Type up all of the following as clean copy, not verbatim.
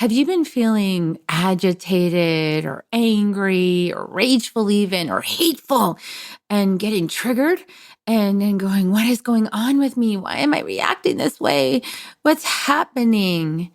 Have you been feeling agitated or angry or rageful even or hateful and getting triggered and then going, what is going on with me? Why am I reacting this way? What's happening?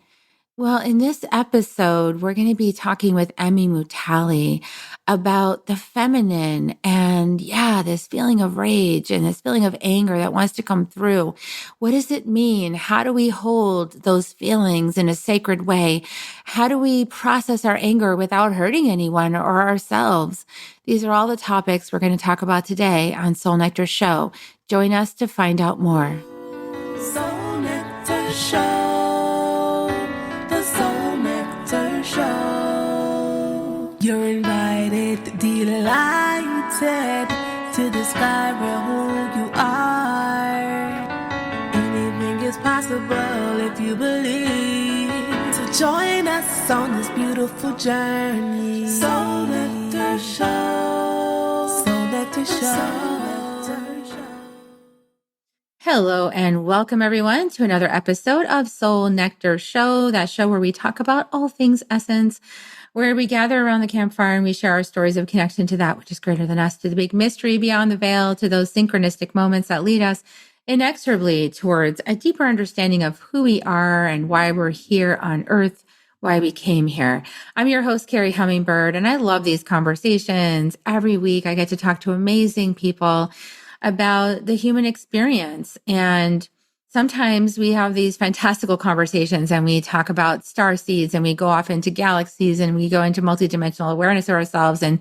Well, in this episode, we're going to be talking with Emmi Mutale about the feminine and, this feeling of rage and this feeling of anger that wants to come through. What does it mean? How do we hold those feelings in a sacred way? How do we process our anger without hurting anyone or ourselves? These are all the topics we're going to talk about today on Soul Nectar Show. Join us to find out more. Soul Nectar Show. You're invited, delighted to discover who you are. Anything is possible if you believe. So join us on this beautiful journey. Soul Nectar Show. Soul Nectar Show. Hello and welcome everyone to another episode of Soul Nectar Show, that show where we talk about all things essence, where we gather around the campfire and we share our stories of connection to that which is greater than us, to the big mystery beyond the veil, to those synchronistic moments that lead us inexorably towards a deeper understanding of who we are and why we're here on earth, why we came here. I'm your host, Carrie Hummingbird, and I love these conversations. Every week I get to talk to amazing people about the human experience. And sometimes we have these fantastical conversations and we talk about star seeds and we go off into galaxies and we go into multidimensional awareness of ourselves. And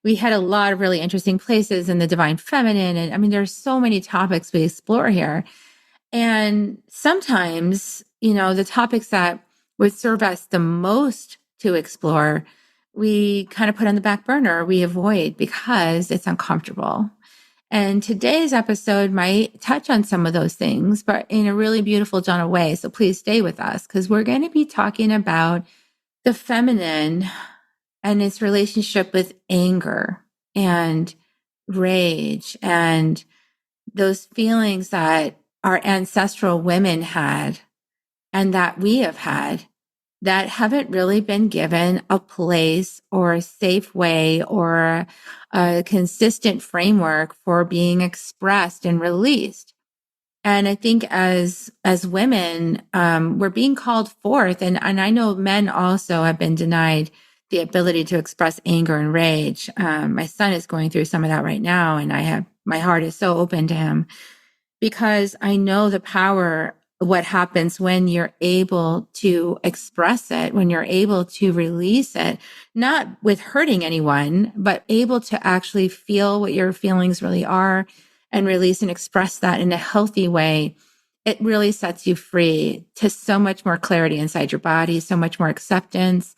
we had a lot of really interesting places in the divine feminine. And I mean, there's so many topics we explore here. And sometimes, the topics that would serve us the most to explore, we kind of put on the back burner, we avoid because it's uncomfortable. And today's episode might touch on some of those things, but in a really beautiful, gentle way. So please stay with us because we're going to be talking about the feminine and its relationship with anger and rage and those feelings that our ancestral women had and that we have had that haven't really been given a place or a safe way or a consistent framework for being expressed and released. And I think as women, we're being called forth. And I know men also have been denied the ability to express anger and rage. My son is going through some of that right now. And my heart is so open to him because I know the power what happens when you're able to express it, when you're able to release it, not with hurting anyone, but able to actually feel what your feelings really are and release and express that in a healthy way. It really sets you free to so much more clarity inside your body, so much more acceptance.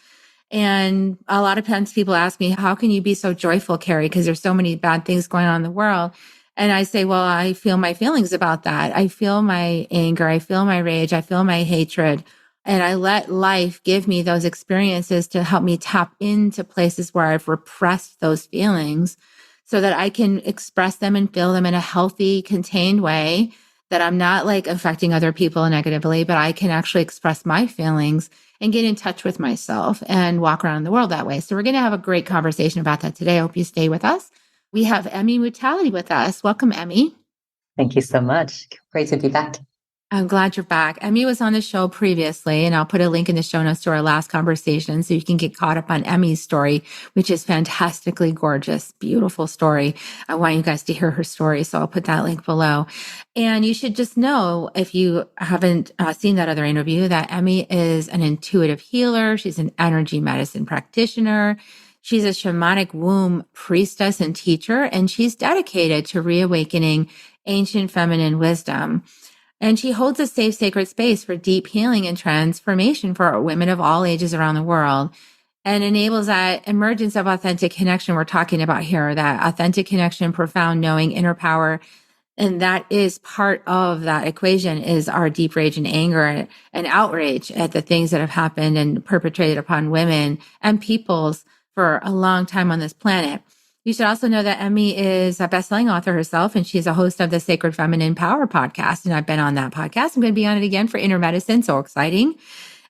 And a lot of times people ask me, how can you be so joyful, Carrie? Because there's so many bad things going on in the world. And I say, well, I feel my feelings about that. I feel my anger. I feel my rage. I feel my hatred. And I let life give me those experiences to help me tap into places where I've repressed those feelings so that I can express them and feel them in a healthy, contained way, that I'm not like affecting other people negatively, but I can actually express my feelings and get in touch with myself and walk around the world that way. So we're going to have a great conversation about that today. I hope you stay with us. We have Emmi Mutale with us. Welcome, Emmi. Thank you so much. Great to be back. I'm glad you're back. Emmi was on the show previously, and I'll put a link in the show notes to our last conversation so you can get caught up on Emmi's story, which is fantastically gorgeous, beautiful story. I want you guys to hear her story, so I'll put that link below. And you should just know, if you haven't seen that other interview, that Emmi is an intuitive healer. She's an energy medicine practitioner. She's a shamanic womb priestess and teacher, and she's dedicated to reawakening ancient feminine wisdom. And she holds a safe, sacred space for deep healing and transformation for women of all ages around the world, and enables that emergence of authentic connection we're talking about here, that authentic connection, profound knowing, inner power. And that is part of that equation is our deep rage and anger and outrage at the things that have happened and perpetrated upon women and peoples for a long time on this planet. You should also know that Emmi is a best-selling author herself, and she's a host of the Sacred Feminine Power podcast. And I've been on that podcast. I'm going to be on it again for Inner Medicine. So exciting.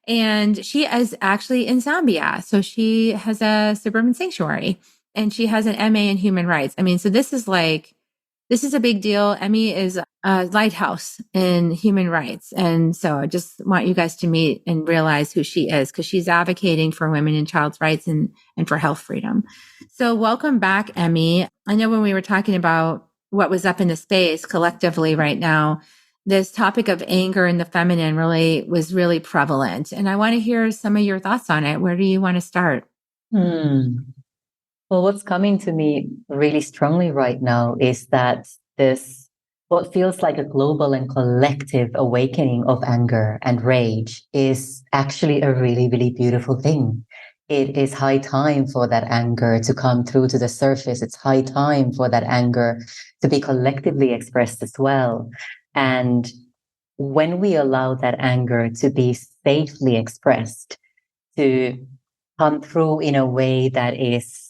And she is actually in Zambia. So she has a suburban sanctuary and she has an MA in human rights. I mean, so this is a big deal. Emmi is a lighthouse in human rights. And so I just want you guys to meet and realize who she is, because she's advocating for women and child's rights and for health freedom. So welcome back, Emmi. I know when we were talking about what was up in the space collectively right now, this topic of anger in the feminine was really prevalent. And I want to hear some of your thoughts on it. Where do you want to start? Well, what's coming to me really strongly right now is that what feels like a global and collective awakening of anger and rage is actually a really, really beautiful thing. It is high time for that anger to come through to the surface. It's high time for that anger to be collectively expressed as well. And when we allow that anger to be safely expressed, to come through in a way that is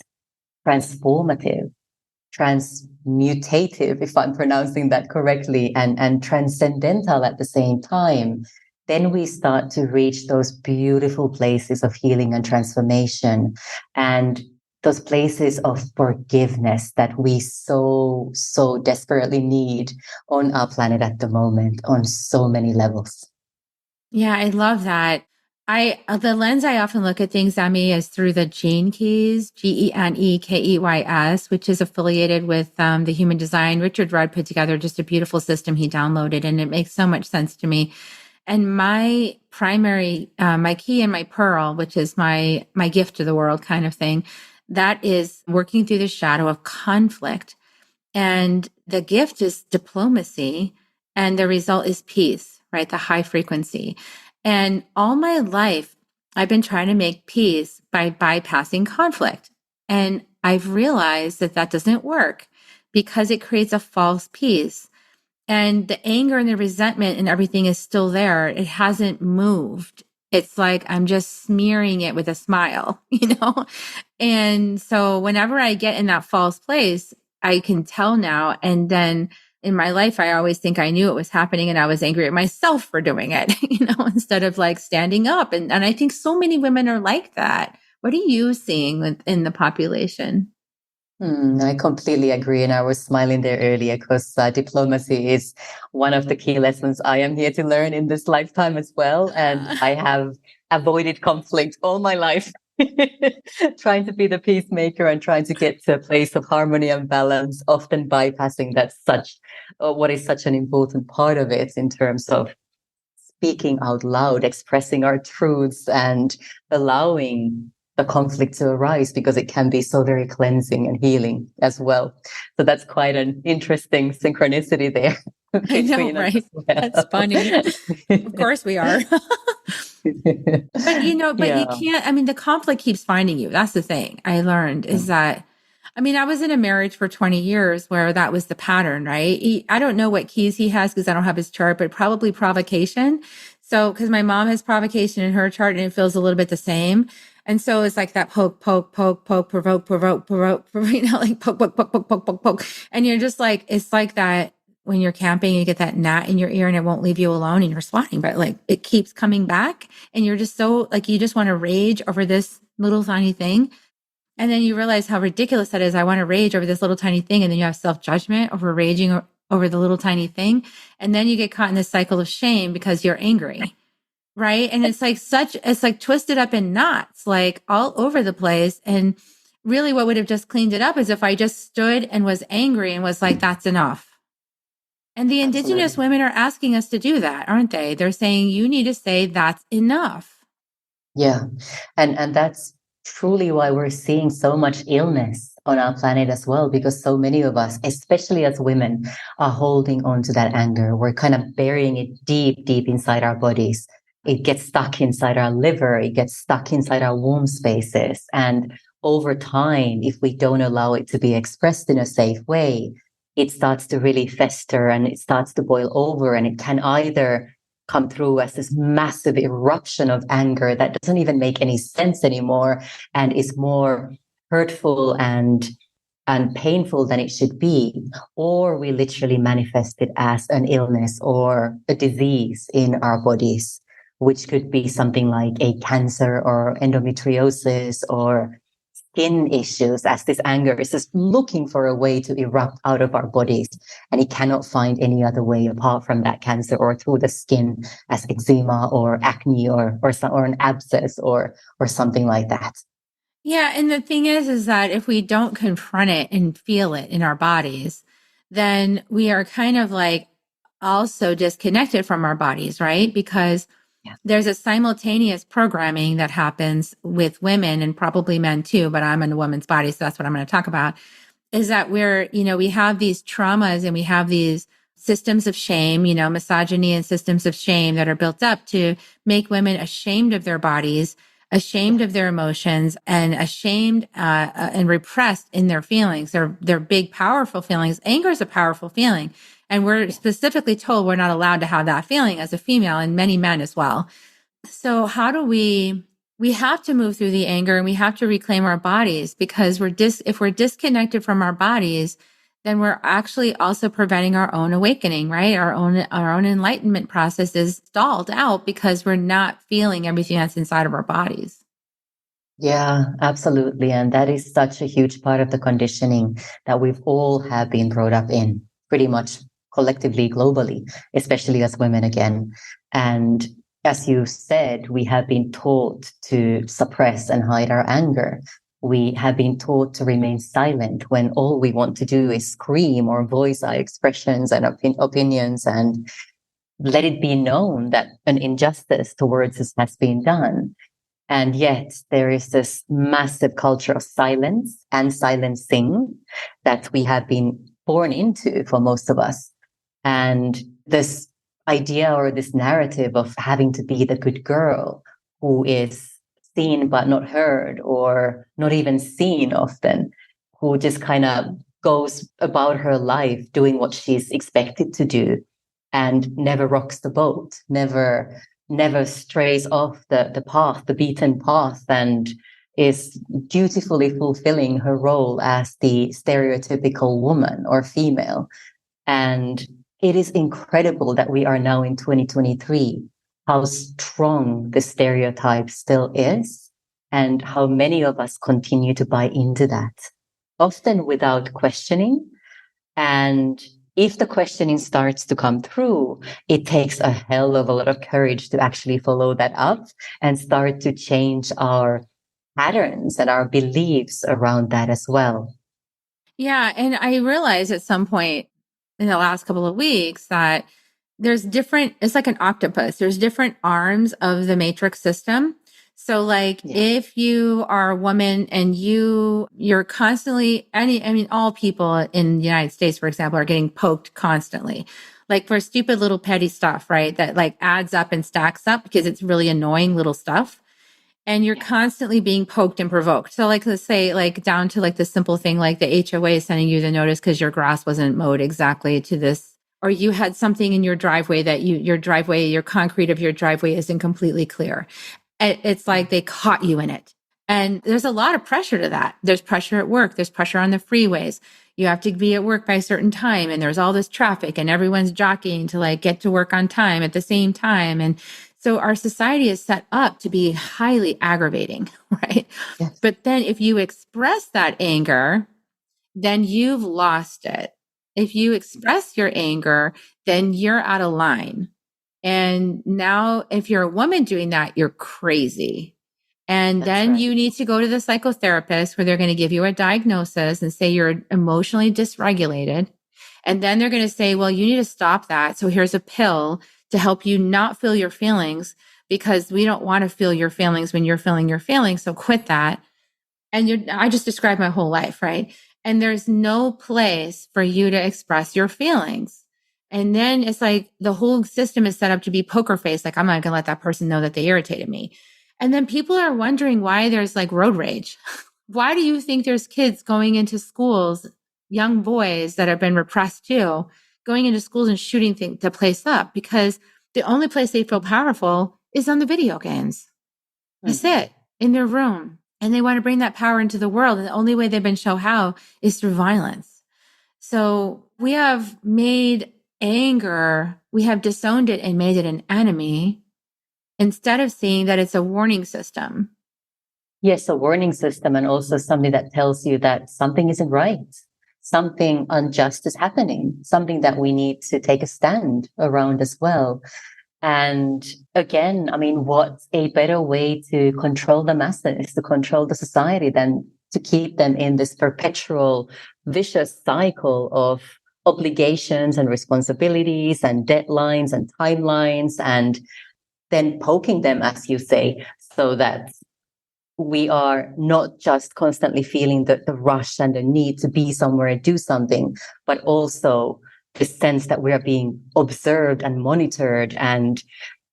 transformative, transmutative, if I'm pronouncing that correctly, and transcendental at the same time, then we start to reach those beautiful places of healing and transformation, and those places of forgiveness that we so desperately need on our planet at the moment on so many levels. Yeah, I love that. The lens I often look at things, Emmi, is through the Gene Keys, GeneKeys, which is affiliated with the Human Design. Richard Rudd put together just a beautiful system he downloaded, and it makes so much sense to me. And my primary, my key and my pearl, which is my gift to the world kind of thing, that is working through the shadow of conflict. And the gift is diplomacy, and the result is peace, right? The high frequency. And all my life, I've been trying to make peace by bypassing conflict. And I've realized that doesn't work because it creates a false peace. And the anger and the resentment and everything is still there. It hasn't moved. It's like I'm just smearing it with a smile, And so whenever I get in that false place, I can tell now. And then in my life, I always think I knew it was happening and I was angry at myself for doing it, instead of like standing up. And I think so many women are like that. What are you seeing in the population? I completely agree. And I was smiling there earlier because diplomacy is one of the key lessons I am here to learn in this lifetime as well. And I have avoided conflict all my life, trying to be the peacemaker and trying to get to a place of harmony and balance, often bypassing what is such an important part of it in terms of speaking out loud, expressing our truths and allowing the conflict to arise, because it can be so very cleansing and healing as well. So that's quite an interesting synchronicity there. I know, right? Well. That's funny. Of course we are. But you can't, the conflict keeps finding you. That's the thing I learned is that, I was in a marriage for 20 years where that was the pattern, right? I don't know what keys he has because I don't have his chart, but probably provocation. So, because my mom has provocation in her chart and it feels a little bit the same. And so it's like that poke, provoke, like poke. And you're just like, it's like that when you're camping, you get that gnat in your ear and it won't leave you alone and you're swatting, but like it keeps coming back and you're just so like, you just want to rage over this little tiny thing. And then you realize how ridiculous that is. I want to rage over this little tiny thing. And then you have self-judgment over raging over the little tiny thing. And then you get caught in this cycle of shame because you're angry. Right. And it's like twisted up in knots, like all over the place. And really what would have just cleaned it up is if I just stood and was angry and was like, that's enough. And the indigenous women are asking us to do that, aren't they? They're saying you need to say that's enough. Yeah. And that's truly why we're seeing so much illness on our planet as well, because so many of us, especially as women, are holding on to that anger. We're kind of burying it deep inside our bodies. It gets stuck inside our liver. It gets stuck inside our womb spaces. And over time, if we don't allow it to be expressed in a safe way, it starts to really fester and it starts to boil over. And it can either come through as this massive eruption of anger that doesn't even make any sense anymore and is more hurtful and painful than it should be, or we literally manifest it as an illness or a disease in our bodies. which could be something like a cancer or endometriosis or skin issues, as this anger is just looking for a way to erupt out of our bodies. And it cannot find any other way apart from that cancer or through the skin as eczema or acne or an abscess or something like that. Yeah. And the thing is that if we don't confront it and feel it in our bodies, then we are kind of like also disconnected from our bodies, right? Because Yeah. there's a simultaneous programming that happens with women and probably men too, but I'm in a woman's body. So that's what I'm going to talk about is that we have these traumas and we have these systems of shame, misogyny and systems of shame that are built up to make women ashamed of their bodies, ashamed of their emotions, and ashamed and repressed in their feelings. They're big, powerful feelings. Anger is a powerful feeling. And we're specifically told we're not allowed to have that feeling as a female, and many men as well. So how do we have to move through the anger and we have to reclaim our bodies, because if we're disconnected from our bodies, then we're actually also preventing our own awakening, right? Our own enlightenment process is stalled out because we're not feeling everything that's inside of our bodies. Yeah, absolutely. And that is such a huge part of the conditioning that we've all have been brought up in, pretty much collectively, globally, especially as women again. And as you said, we have been taught to suppress and hide our anger. We have been taught to remain silent when all we want to do is scream or voice our expressions and opinions and let it be known that an injustice towards us has been done. And yet there is this massive culture of silence and silencing that we have been born into for most of us. And this idea or this narrative of having to be the good girl who is seen but not heard or not even seen often, who just kind of goes about her life doing what she's expected to do and never rocks the boat, never strays off the path, the beaten path, and is dutifully fulfilling her role as the stereotypical woman or female. And it is incredible that we are now in 2023, how strong the stereotype still is, and how many of us continue to buy into that, often without questioning. And if the questioning starts to come through, it takes a hell of a lot of courage to actually follow that up and start to change our patterns and our beliefs around that as well. Yeah. And I realized at some point in the last couple of weeks that it's like an octopus. There's different arms of the matrix system. So like if you are a woman and you're constantly, all people in the United States, for example, are getting poked constantly, like for stupid little petty stuff, right? That like adds up and stacks up because it's really annoying little stuff. And you're constantly being poked and provoked. So like, let's say like down to like the simple thing, like the HOA is sending you the notice because your grass wasn't mowed exactly to this, or you had something in your driveway that your concrete of your driveway isn't completely clear. It's like they caught you in it. And there's a lot of pressure to that. There's pressure at work. There's pressure on the freeways. You have to be at work by a certain time, and there's all this traffic and everyone's jockeying to like get to work on time at the same time. And so our society is set up to be highly aggravating, right? Yes. But then if you express that anger, then you've lost it. If you express your anger, then you're out of line. And now if you're a woman doing that, you're crazy. And then you need to go to the psychotherapist where they're going to give you a diagnosis and say you're emotionally dysregulated. And then they're going to say, well, you need to stop that. So here's a pill to help you not feel your feelings, because we don't want to feel your feelings when you're feeling your feelings. So quit that. And I just described my whole life, right? And there's no place for you to express your feelings. And then it's like the whole system is set up to be poker face. Like, I'm not going to let that person know that they irritated me. And then people are wondering why there's like road rage. Why do you think there's kids going into schools, young boys that have been repressed too, going into schools and shooting the place up? Because the only place they feel powerful is on the video games. That's it, in their room. And they want to bring that power into the world. And the only way they've been shown how is through violence. So we have made anger, we have disowned it and made it an enemy. instead of seeing that it's a warning system. Yes, a warning system, and also something that tells you that something isn't right. Something unjust is happening, something that we need to take a stand around as well. And again, I mean, what's a better way to control the masses, to control the society, than to keep them in this perpetual vicious cycle of obligations and responsibilities and deadlines and timelines, and then poking them, as you say, so that we are not just constantly feeling the rush and the need to be somewhere and do something, but also the sense that we are being observed and monitored, and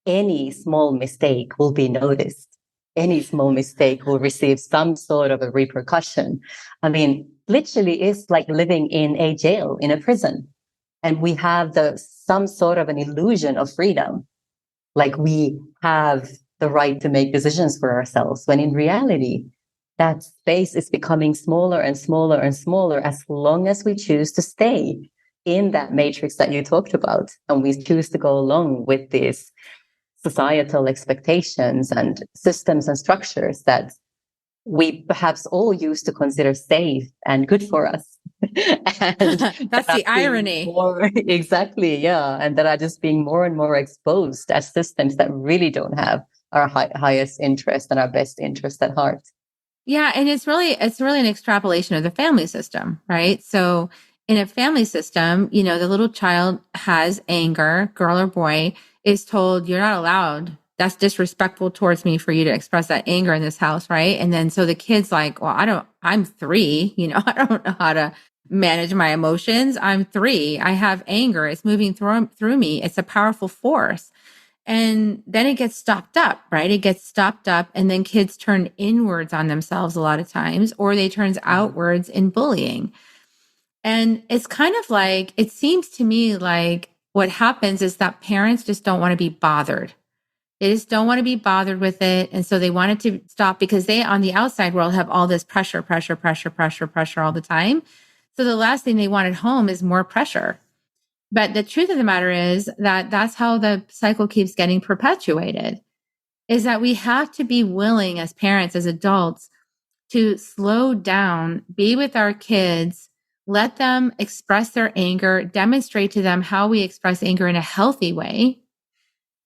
any small mistake will be noticed. Any small mistake will receive some sort of a repercussion. I mean, literally it's like living in a jail, in a prison. And we have some sort of an illusion of freedom. Like we have the right to make decisions for ourselves, when in reality, that space is becoming smaller and smaller and smaller as long as we choose to stay in that matrix that you talked about. And we choose to go along with these societal expectations and systems and structures that we perhaps all used to consider safe and good for us. And that's the irony. Exactly, yeah. And that are just being more and more exposed as systems that really don't have our highest interest and our best interest at heart. Yeah, and it's really an extrapolation of the family system, right? So in a family system, the little child has anger, girl or boy, is told, you're not allowed. That's disrespectful towards me for you to express that anger in this house, right? And then so the kid's like, well, I'm 3, I don't know how to manage my emotions. I'm 3. I have anger. It's moving through me. It's a powerful force. And then it gets stopped up, right? It gets stopped up, and then kids turn inwards on themselves a lot of times, or they turn outwards in bullying. And it's kind of like, it seems to me like what happens is that parents just don't want to be bothered. They just don't want to be bothered with it. And so they want it to stop because they, on the outside world, have all this pressure all the time. So the last thing they want at home is more pressure. But the truth of the matter is that that's how the cycle keeps getting perpetuated, is that we have to be willing as parents, as adults, to slow down, be with our kids, let them express their anger, demonstrate to them how we express anger in a healthy way,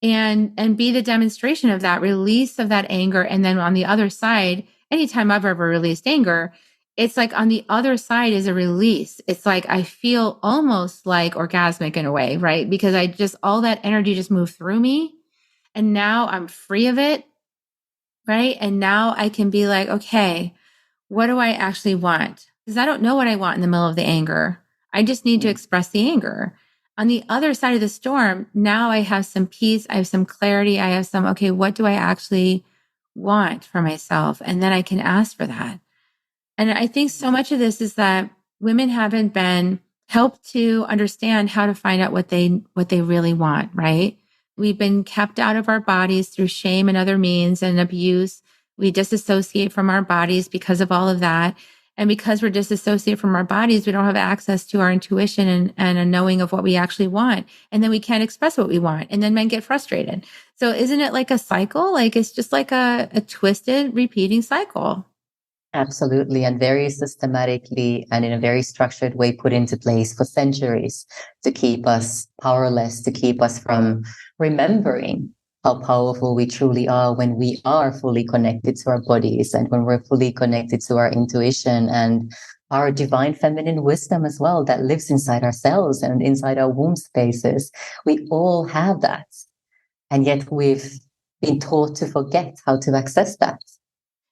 and be the demonstration of that release of that anger. And then on the other side, anytime I've ever released anger, it's like on the other side is a release. It's like I feel almost like orgasmic in a way, right? Because all that energy just moved through me. And now I'm free of it, right? And now I can be like, okay, what do I actually want? Because I don't know what I want in the middle of the anger. I just need to express the anger. On the other side of the storm, now I have some peace. I have some clarity. I have okay, what do I actually want for myself? And then I can ask for that. And I think so much of this is that women haven't been helped to understand how to find out what they really want, right? We've been kept out of our bodies through shame and other means and abuse. We disassociate from our bodies because of all of that. And because we're disassociated from our bodies, we don't have access to our intuition and a knowing of what we actually want. And then we can't express what we want. And then men get frustrated. So isn't it like a cycle? Like it's just like a twisted, repeating cycle. Absolutely. And very systematically and in a very structured way put into place for centuries to keep us powerless, to keep us from remembering how powerful we truly are when we are fully connected to our bodies and when we're fully connected to our intuition and our divine feminine wisdom as well that lives inside ourselves and inside our womb spaces. We all have that. And yet we've been taught to forget how to access that.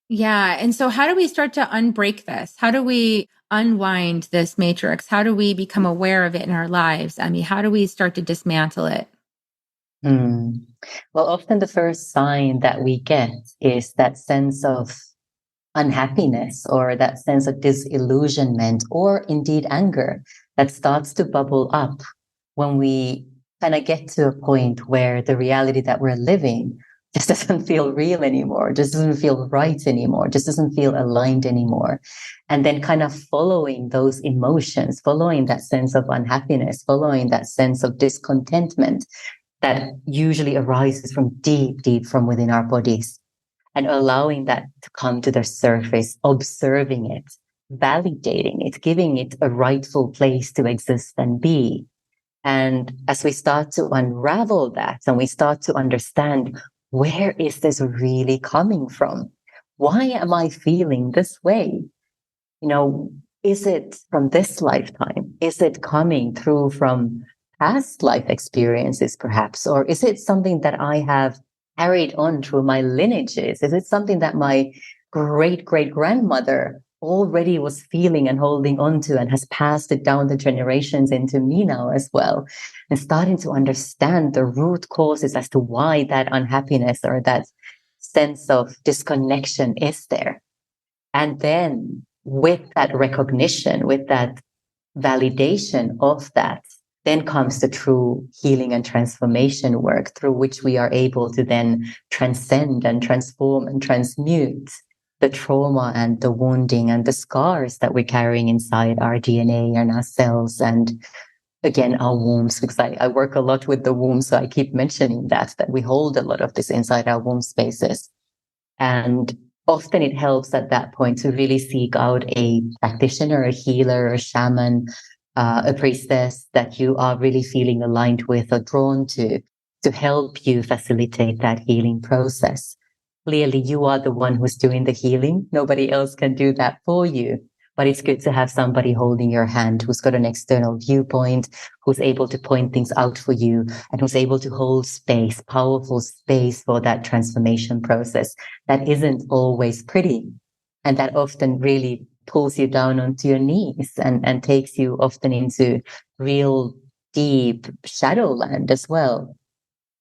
Yeah. And so how do we start to unbreak this? How do we unwind this matrix? How do we become aware of it in our lives? I mean, how do we start to dismantle it? Well, often the first sign that we get is that sense of unhappiness or that sense of disillusionment or indeed anger that starts to bubble up when we kind of get to a point where the reality that we're living just doesn't feel real anymore, just doesn't feel right anymore, just doesn't feel aligned anymore. And then kind of following those emotions, following that sense of unhappiness, following that sense of discontentment, that usually arises from deep, deep from within our bodies, and allowing that to come to the surface, observing it, validating it, giving it a rightful place to exist and be. And as we start to unravel that and we start to understand, where is this really coming from? Why am I feeling this way? You know, is it from this lifetime? Is it coming through from past life experiences, perhaps? Or is it something that I have carried on through my lineages? Is it something that my great great grandmother already was feeling and holding on to and has passed it down the generations into me now as well? And starting to understand the root causes as to why that unhappiness or that sense of disconnection is there. And then with that recognition, with that validation of that, then comes the true healing and transformation work through which we are able to then transcend and transform and transmute the trauma and the wounding and the scars that we're carrying inside our DNA and our cells and again our wombs, because I work a lot with the womb, so I keep mentioning that we hold a lot of this inside our womb spaces. And often it helps at that point to really seek out a practitioner, a healer, a shaman, a priestess that you are really feeling aligned with or drawn to help you facilitate that healing process. Clearly, you are the one who's doing the healing. Nobody else can do that for you. But it's good to have somebody holding your hand who's got an external viewpoint, who's able to point things out for you, and who's able to hold space, powerful space for that transformation process that isn't always pretty. And that often really pulls you down onto your knees and takes you often into real deep shadowland as well.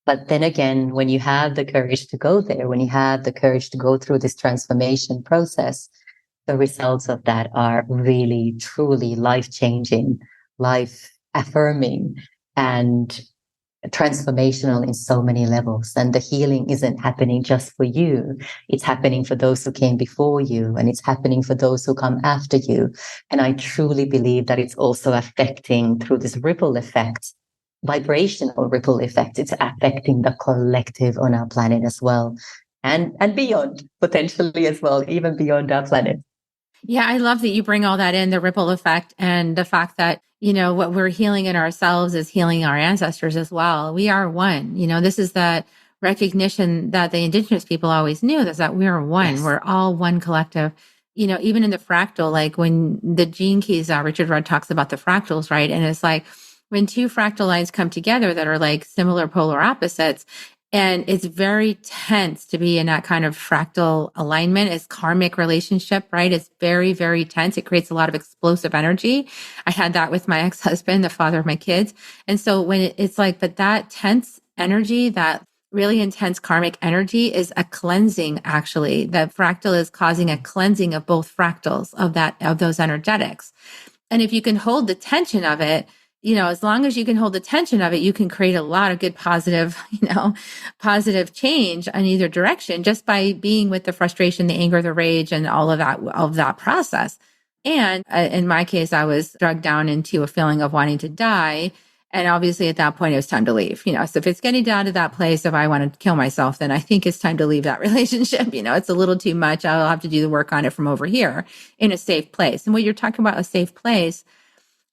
But then again, when you have the courage to go there, when you have the courage to go through this transformation process, the results of that are really, truly life-changing, life-affirming, and transformational in so many levels. And the healing isn't happening just for you. It's happening for those who came before you, and it's happening for those who come after you. And I truly believe that it's also affecting through this ripple effect, vibrational ripple effect. It's affecting the collective on our planet as well. And beyond, potentially as well, even beyond our planet. Yeah, I love that you bring all that in, the ripple effect and the fact that, what we're healing in ourselves is healing our ancestors as well. We are one. This is that recognition that the indigenous people always knew, is that we're one. Yes. We're all one collective. Even in the fractal, like when the Gene Keys, Richard Rudd talks about the fractals, right? And it's like when two fractal lines come together that are like similar polar opposites, and it's very tense to be in that kind of fractal alignment. It's karmic relationship, right? It's very, very tense. It creates a lot of explosive energy. I had that with my ex-husband, the father of my kids. And so when it's like, but that tense energy, that really intense karmic energy is a cleansing, actually. That fractal is causing a cleansing of both fractals of those energetics. And if you can hold the tension of it, as long as you can hold the tension of it, you can create a lot of good, positive change in either direction just by being with the frustration, the anger, the rage, and all of that process. And in my case, I was dragged down into a feeling of wanting to die. And obviously at that point, it was time to leave, so if it's getting down to that place, if I want to kill myself, then I think it's time to leave that relationship. It's a little too much. I'll have to do the work on it from over here in a safe place. And when you're talking about a safe place,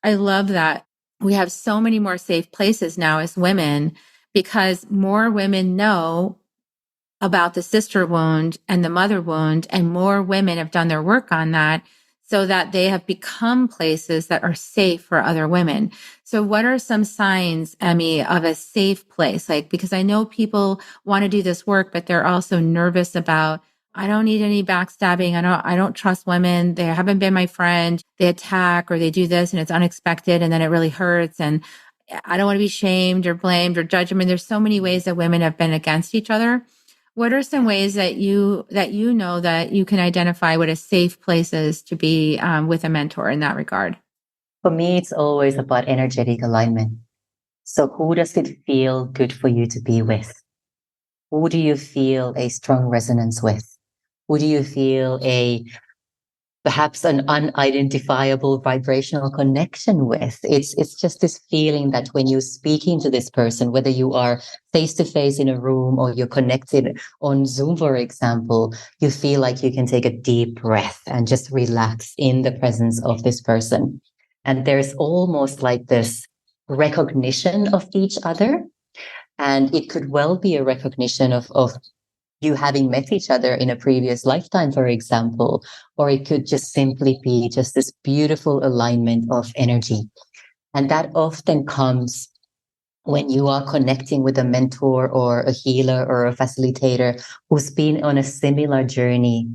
I love that. We have so many more safe places now as women because more women know about the sister wound and the mother wound, and more women have done their work on that so that they have become places that are safe for other women. So what are some signs, Emmi, of a safe place? Because I know people want to do this work, but they're also nervous about, I don't need any backstabbing. I don't trust women. They haven't been my friend. They attack or they do this and it's unexpected and then it really hurts. And I don't want to be shamed or blamed or judged. I mean, there's so many ways that women have been against each other. What are some ways that you know that you can identify what a safe place is to be with a mentor in that regard? For me, it's always about energetic alignment. So who does it feel good for you to be with? Who do you feel a strong resonance with? Who do you feel a perhaps an unidentifiable vibrational connection with. It's just this feeling that when you're speaking to this person, whether you are face to face in a room or you're connected on Zoom, for example, you feel like you can take a deep breath and just relax in the presence of this person. And there's almost like this recognition of each other. And it could well be a recognition of you having met each other in a previous lifetime, for example, or it could just simply be just this beautiful alignment of energy. And that often comes when you are connecting with a mentor or a healer or a facilitator who's been on a similar journey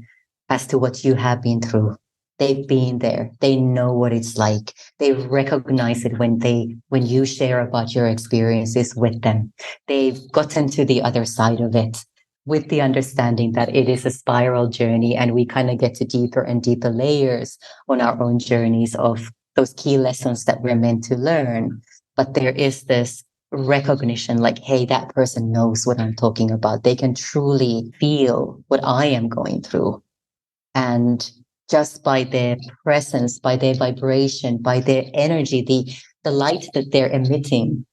as to what you have been through. They've been there. They know what it's like. They recognize it when you share about your experiences with them. They've gotten to the other side of it with the understanding that it is a spiral journey and we kind of get to deeper and deeper layers on our own journeys of those key lessons that we're meant to learn. But there is this recognition like, hey, that person knows what I'm talking about. They can truly feel what I am going through. And just by their presence, by their vibration, by their energy, the light that they're emitting,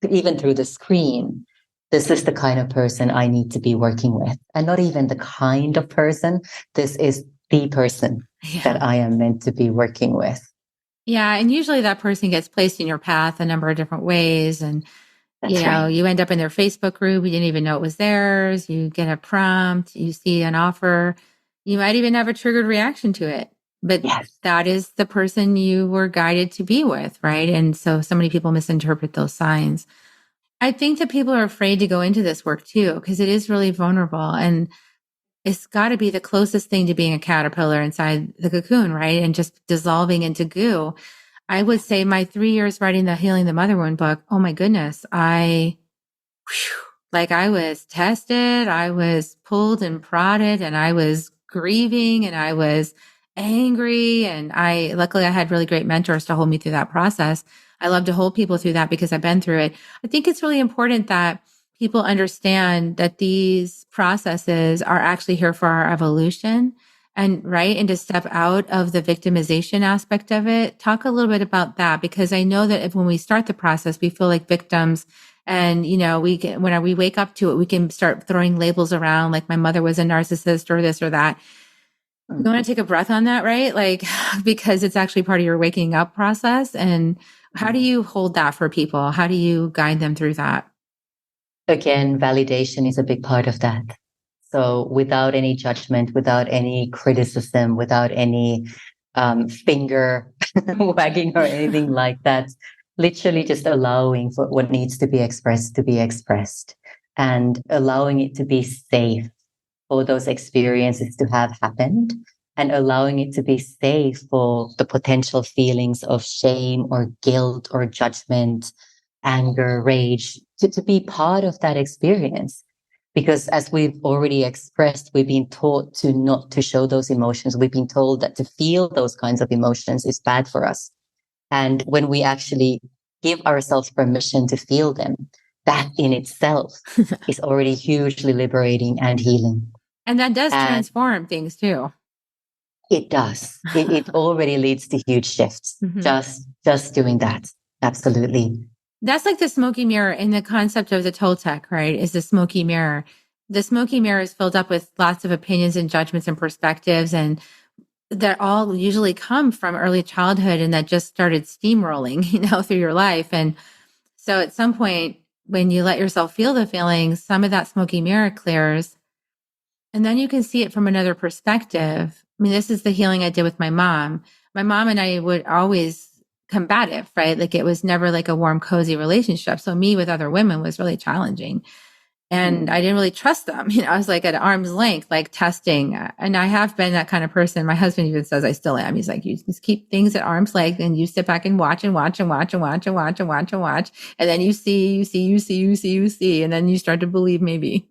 even through the screen, this is the kind of person I need to be working with. And not even the kind of person, this is the person that I am meant to be working with. Yeah. And usually that person gets placed in your path a number of different ways. And, you end up in their Facebook group. You didn't even know it was theirs. You get a prompt, you see an offer. You might even have a triggered reaction to it. But that is the person you were guided to be with, right? And so many people misinterpret those signs. I think that people are afraid to go into this work too, because it is really vulnerable. And it's got to be the closest thing to being a caterpillar inside the cocoon, right? And just dissolving into goo. I would say my 3 years writing the Healing the Mother Wound book, oh my goodness, I was tested, I was pulled and prodded, and I was grieving, and I was angry. And luckily I had really great mentors to hold me through that process. I love to hold people through that because I've been through it. I think it's really important that people understand that these processes are actually here for our evolution and to step out of the victimization aspect of it. Talk a little bit about that, because I know that when we start the process, we feel like victims. And, when we wake up to it, we can start throwing labels around like my mother was a narcissist or this or that. You want to take a breath on that, right? Because it's actually part of your waking up process. And how do you hold that for people? How do you guide them through that? Again, validation is a big part of that. So without any judgment, without any criticism, without any finger wagging or anything like that, literally just allowing for what needs to be expressed and allowing it to be safe for those experiences to have happened, and allowing it to be safe for the potential feelings of shame or guilt or judgment, anger, rage, to be part of that experience. Because as we've already expressed, we've been taught to not to show those emotions. We've been told that to feel those kinds of emotions is bad for us. And when we actually give ourselves permission to feel them, that in itself is already hugely liberating and healing. And that does transform things too. It does. It already leads to huge shifts. Just doing that. Absolutely. That's like the smoky mirror in the concept of the Toltec, right? Is the smoky mirror. The smoky mirror is filled up with lots of opinions and judgments and perspectives, and that all usually come from early childhood, and that just started steamrolling, through your life. And so at some point, when you let yourself feel the feelings, some of that smoky mirror clears, and then you can see it from another perspective. I mean, this is the healing I did with my mom. My mom and I would always combative, right? Like it was never like a warm, cozy relationship. So me with other women was really challenging. And I didn't really trust them. I was like at arm's length, like testing. And I have been that kind of person. My husband even says I still am. He's like, you just keep things at arm's length and you sit back and watch and watch and watch and watch and watch and watch and watch. And then you see. And then you start to believe maybe,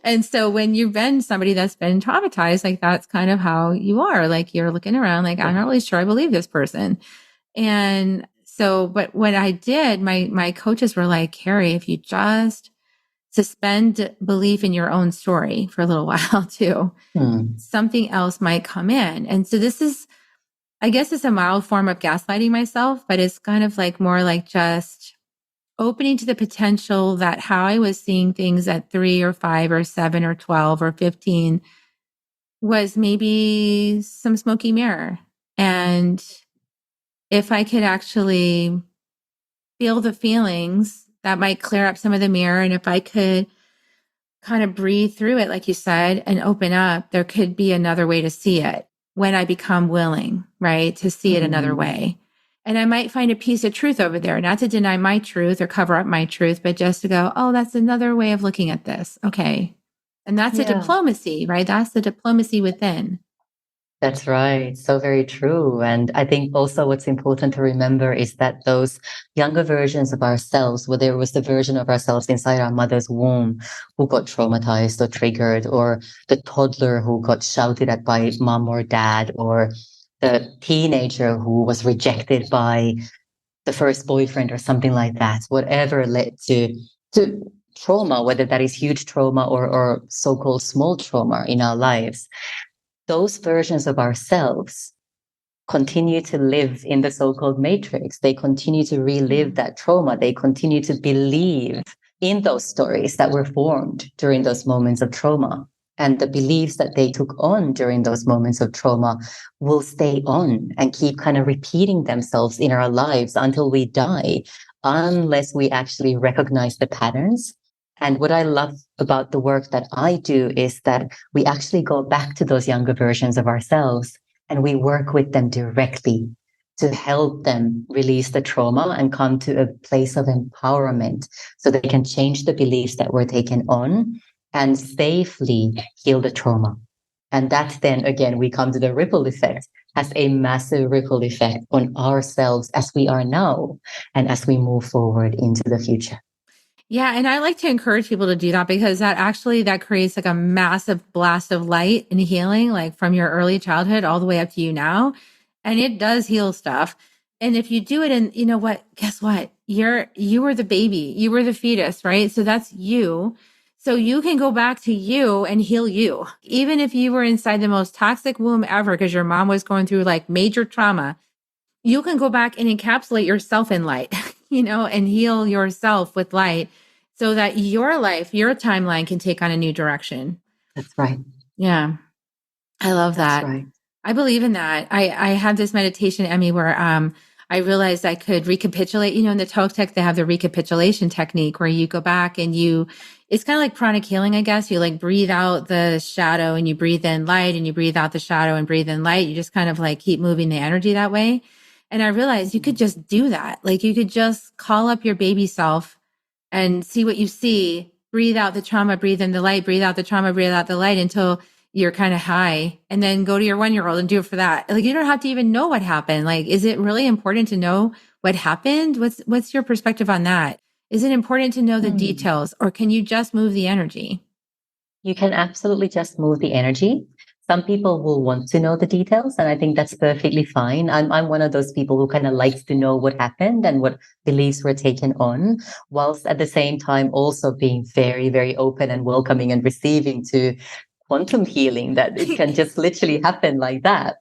And so when you've been somebody that's been traumatized, like that's kind of how you are. Like you're looking around like, I'm not really sure I believe this person. And so, but what I did, my coaches were like, Carrie, if you just suspend belief in your own story for a little while too, Mm. something else might come in. And so this is, I guess it's a mild form of gaslighting myself, but it's kind of like more like just opening to the potential that how I was seeing things at 3 or 5 or 7 or 12 or 15 was maybe some smoky mirror. And if I could actually feel the feelings, that might clear up some of the mirror. And if I could kind of breathe through it, like you said, and open up, there could be another way to see it when I become willing, right, to see it another way. And I might find a piece of truth over there, not to deny my truth or cover up my truth, but just to go, oh, that's another way of looking at this. Okay. And that's a diplomacy, right? That's the diplomacy within. That's right. So very true. And I think also what's important to remember is that those younger versions of ourselves, where there was the version of ourselves inside our mother's womb who got traumatized or triggered, or the toddler who got shouted at by mom or dad, or the teenager who was rejected by the first boyfriend or something like that, whatever led to trauma, whether that is huge trauma or so-called small trauma in our lives. Those versions of ourselves continue to live in the so-called matrix. They continue to relive that trauma. They continue to believe in those stories that were formed during those moments of trauma. And the beliefs that they took on during those moments of trauma will stay on and keep kind of repeating themselves in our lives until we die, unless we actually recognize the patterns. And what I love about the work that I do is that we actually go back to those younger versions of ourselves and we work with them directly to help them release the trauma and come to a place of empowerment so they can change the beliefs that were taken on and safely heal the trauma. And that then, again, we come to the ripple effect, has a massive ripple effect on ourselves as we are now and as we move forward into the future. Yeah. And I like to encourage people to do that because that creates like a massive blast of light and healing, like from your early childhood all the way up to you now. And it does heal stuff. And if you do it, and you know what, guess what? You were the baby, you were the fetus, right? So that's you. So you can go back to you and heal you. Even if you were inside the most toxic womb ever, because your mom was going through like major trauma, you can go back and encapsulate yourself in light, and heal yourself with light so that your life, your timeline can take on a new direction. That's right. Yeah. I love that. That's right. I believe in that. I had this meditation, Emmi, where I realized I could recapitulate, in the Toltec, they have the recapitulation technique where you go back and it's kind of like pranic healing, I guess. You like breathe out the shadow and you breathe in light and you breathe out the shadow and breathe in light. You just kind of like keep moving the energy that way. And I realized you could just do that. Like you could just call up your baby self and see what you see, breathe out the trauma, breathe in the light, breathe out the trauma, breathe out the light until you're kind of high, and then go to your 1-year-old and do it for that. Like you don't have to even know what happened. Like, is it really important to know what happened? What's your perspective on that? Is it important to know the details, or can you just move the energy? You can absolutely just move the energy. Some people will want to know the details, and I think that's perfectly fine. I'm one of those people who kind of likes to know what happened and what beliefs were taken on, whilst at the same time also being very, very open and welcoming and receiving to quantum healing, that it can just literally happen like that.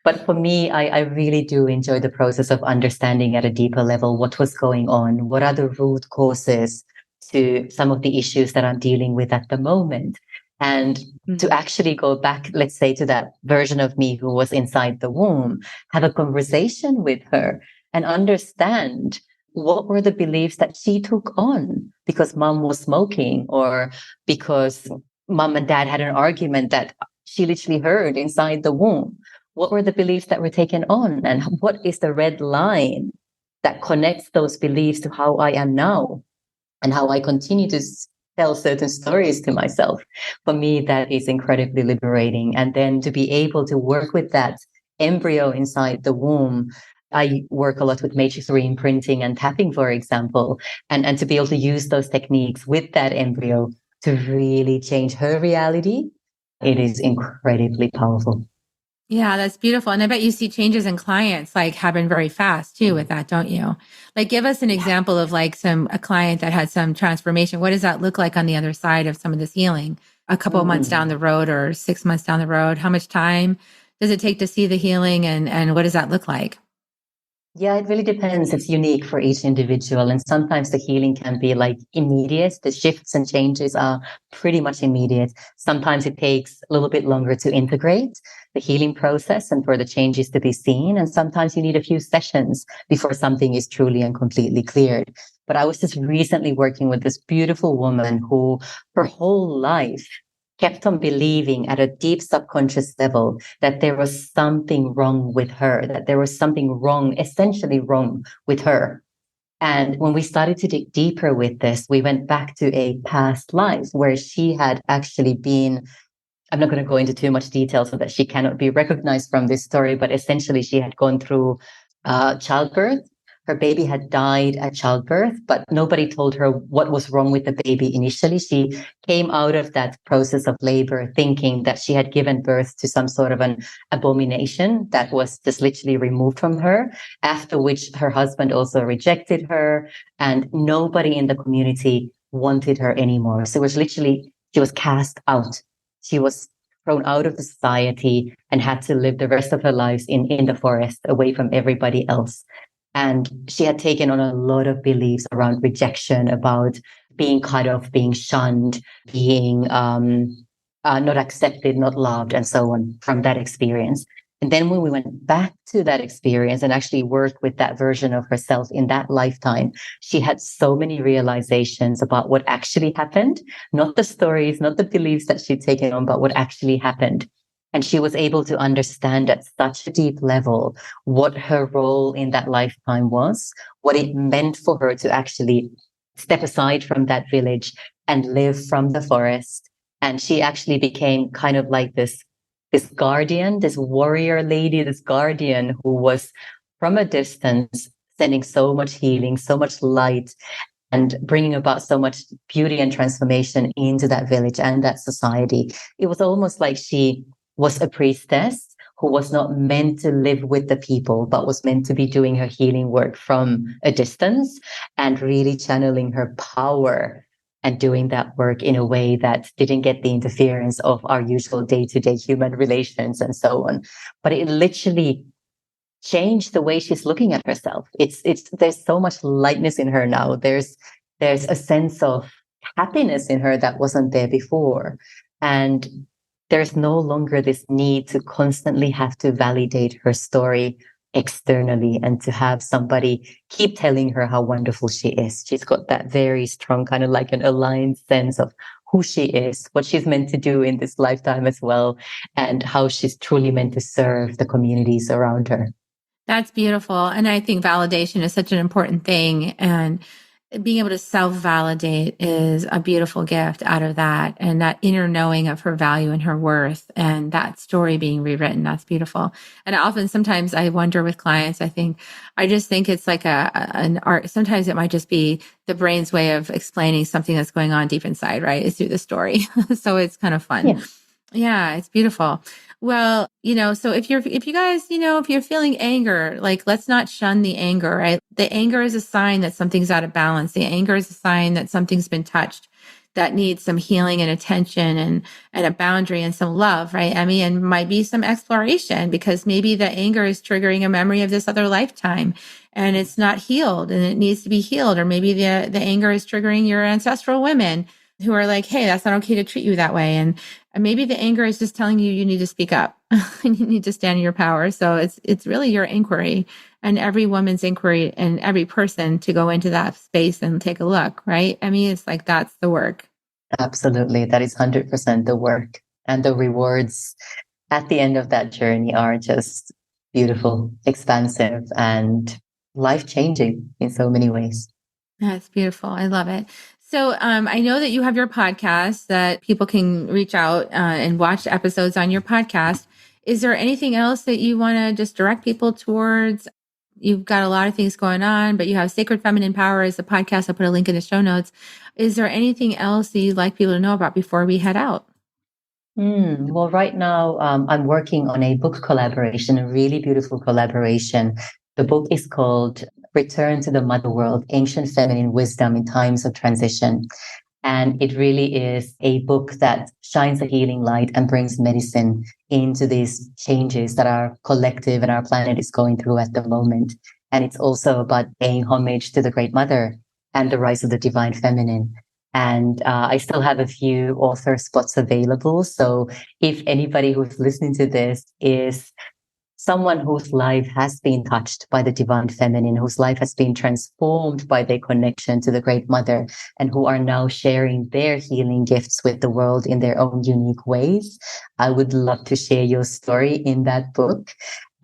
But for me, I really do enjoy the process of understanding at a deeper level what was going on, what are the root causes to some of the issues that I'm dealing with at the moment. And to actually go back, let's say, to that version of me who was inside the womb, have a conversation with her and understand what were the beliefs that she took on because mom was smoking, or because mom and dad had an argument that she literally heard inside the womb. What were the beliefs that were taken on? And what is the red line that connects those beliefs to how I am now and how I continue to tell certain stories to myself? For me, that is incredibly liberating. And then to be able to work with that embryo inside the womb. I work a lot with matrix re-imprinting and tapping, for example, and to be able to use those techniques with that embryo to really change her reality, it is incredibly powerful. Yeah, that's beautiful. And I bet you see changes in clients like happen very fast too with that, don't you? Like give us an example of like a client that had some transformation. What does that look like on the other side of some of this healing? A couple of months down Mm. the road or 6 months down the road? How much time does it take to see the healing and what does that look like? Yeah, it really depends. It's unique for each individual. And sometimes the healing can be like immediate. The shifts and changes are pretty much immediate. Sometimes it takes a little bit longer to integrate the healing process and for the changes to be seen. And sometimes you need a few sessions before something is truly and completely cleared. But I was just recently working with this beautiful woman who her whole life kept on believing at a deep subconscious level that there was something wrong with her, that there was something wrong, essentially wrong with her. And when we started to dig deeper with this, we went back to a past life where she had actually been. I'm not going to go into too much detail so that she cannot be recognized from this story, but essentially she had gone through childbirth. Her baby had died at childbirth, but nobody told her what was wrong with the baby initially. She came out of that process of labor thinking that she had given birth to some sort of an abomination that was just literally removed from her, after which her husband also rejected her, and nobody in the community wanted her anymore. So it was literally, she was cast out. She was thrown out of the society and had to live the rest of her lives in the forest away from everybody else. And she had taken on a lot of beliefs around rejection, about being cut off, being shunned, being not accepted, not loved, and so on from that experience. And then when we went back to that experience and actually worked with that version of herself in that lifetime, she had so many realizations about what actually happened, not the stories, not the beliefs that she'd taken on, but what actually happened. And she was able to understand at such a deep level what her role in that lifetime was, what it meant for her to actually step aside from that village and live from the forest. And she actually became kind of like this guardian, this warrior lady, this guardian who was from a distance sending so much healing, so much light, and bringing about so much beauty and transformation into that village and that society. It was almost like she was a priestess who was not meant to live with the people, but was meant to be doing her healing work from a distance and really channeling her power and doing that work in a way that didn't get the interference of our usual day-to-day human relations and so on. But it literally changed the way she's looking at herself. It's there's so much lightness in her now. There's a sense of happiness in her that wasn't there before. And there's no longer this need to constantly have to validate her story externally and to have somebody keep telling her how wonderful she is. She's got that very strong kind of like an aligned sense of who she is, what she's meant to do in this lifetime as well, and how she's truly meant to serve the communities around her. That's beautiful. And I think validation is such an important thing. And being able to self-validate is a beautiful gift out of that. And that inner knowing of her value and her worth and that story being rewritten, that's beautiful. And often, sometimes I wonder with clients, I just think it's like an art. Sometimes it might just be the brain's way of explaining something that's going on deep inside, right? It's through the story. So it's kind of fun. Yeah. Yeah, it's beautiful. Well, so if you guys, if you're feeling anger, like let's not shun the anger, right? The anger is a sign that something's out of balance. The anger is a sign that something's been touched that needs some healing and attention and a boundary and some love, right, Emmy? And might be some exploration because maybe the anger is triggering a memory of this other lifetime and it's not healed and it needs to be healed. Or maybe the anger is triggering your ancestral women who are like, hey, that's not okay to treat you that way. And maybe the anger is just telling you need to speak up and you need to stand in your power. So it's really your inquiry and every woman's inquiry and every person to go into that space and take a look, right? I mean, it's like, that's the work. Absolutely. That is 100% the work. And the rewards at the end of that journey are just beautiful, expansive, and life-changing in so many ways. That's beautiful. I love it. So I know that you have your podcast that people can reach out and watch episodes on your podcast. Is there anything else that you want to just direct people towards? You've got a lot of things going on, but you have Sacred Feminine Power as a podcast. I'll put a link in the show notes. Is there anything else that you'd like people to know about before we head out? Well, right now, I'm working on a book collaboration, a really beautiful collaboration. The book is called Return to the Mother World, Ancient Feminine Wisdom in Times of Transition. And it really is a book that shines a healing light and brings medicine into these changes that our collective and our planet is going through at the moment. And it's also about paying homage to the Great Mother and the rise of the divine feminine. And I still have a few author spots available. So if anybody who's listening to this is someone whose life has been touched by the divine feminine, whose life has been transformed by their connection to the Great Mother, and who are now sharing their healing gifts with the world in their own unique ways, I would love to share your story in that book.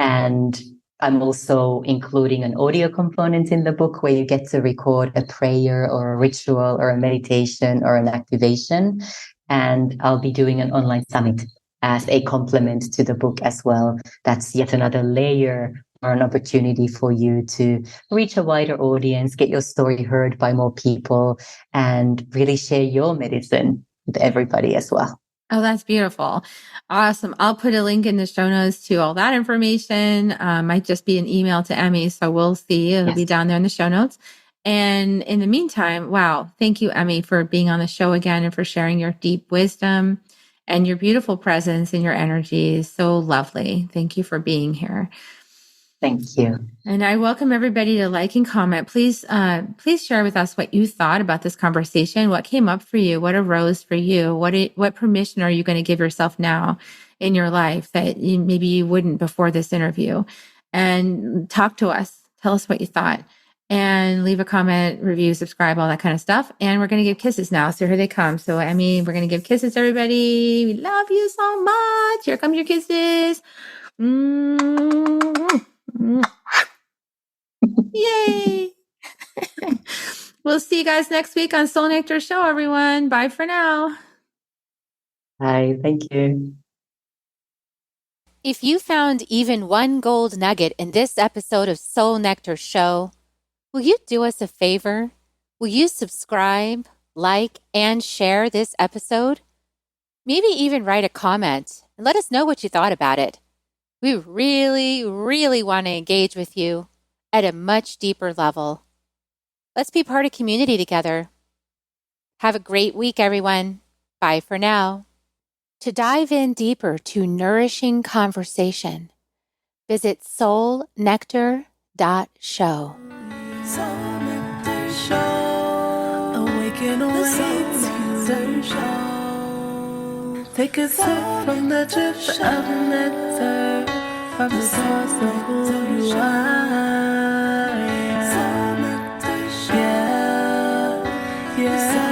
And I'm also including an audio component in the book where you get to record a prayer or a ritual or a meditation or an activation. And I'll be doing an online summit as a complement to the book as well. That's yet another layer or an opportunity for you to reach a wider audience, get your story heard by more people, and really share your medicine with everybody as well. Oh, that's beautiful. Awesome. I'll put a link in the show notes to all that information. Might just be an email to Emmi. So we'll see. It'll be down there in the show notes. And in the meantime, wow. Thank you, Emmi, for being on the show again and for sharing your deep wisdom and your beautiful presence and your energy is so lovely. Thank you for being here. Thank you. And I welcome everybody to like and comment. Please share with us what you thought about this conversation, what came up for you, what arose for you, what permission are you going to give yourself now in your life that maybe you wouldn't before this interview, and talk to us. Tell us what you thought and leave a comment, review, subscribe, all that kind of stuff. And we're going to give kisses now. So here they come. So Emmi, we're going to give kisses, everybody. We love you so much. Here come your kisses. Yay. We'll see you guys next week on Soul Nectar Show, everyone. Bye for now. Bye. Thank you. If you found even one gold nugget in this episode of Soul Nectar Show, will you do us a favor? Will you subscribe, like, and share this episode? Maybe even write a comment and let us know what you thought about it. We really, really want to engage with you at a much deeper level. Let's be part of community together. Have a great week, everyone. Bye for now. To dive in deeper to nourishing conversation, visit soulnectar.show. Soul Nectar Show. Awaken, Nectar Show. Take a sip from the drip of nectar, from the source of who you are. Soul Nectar Show. Yeah, yeah.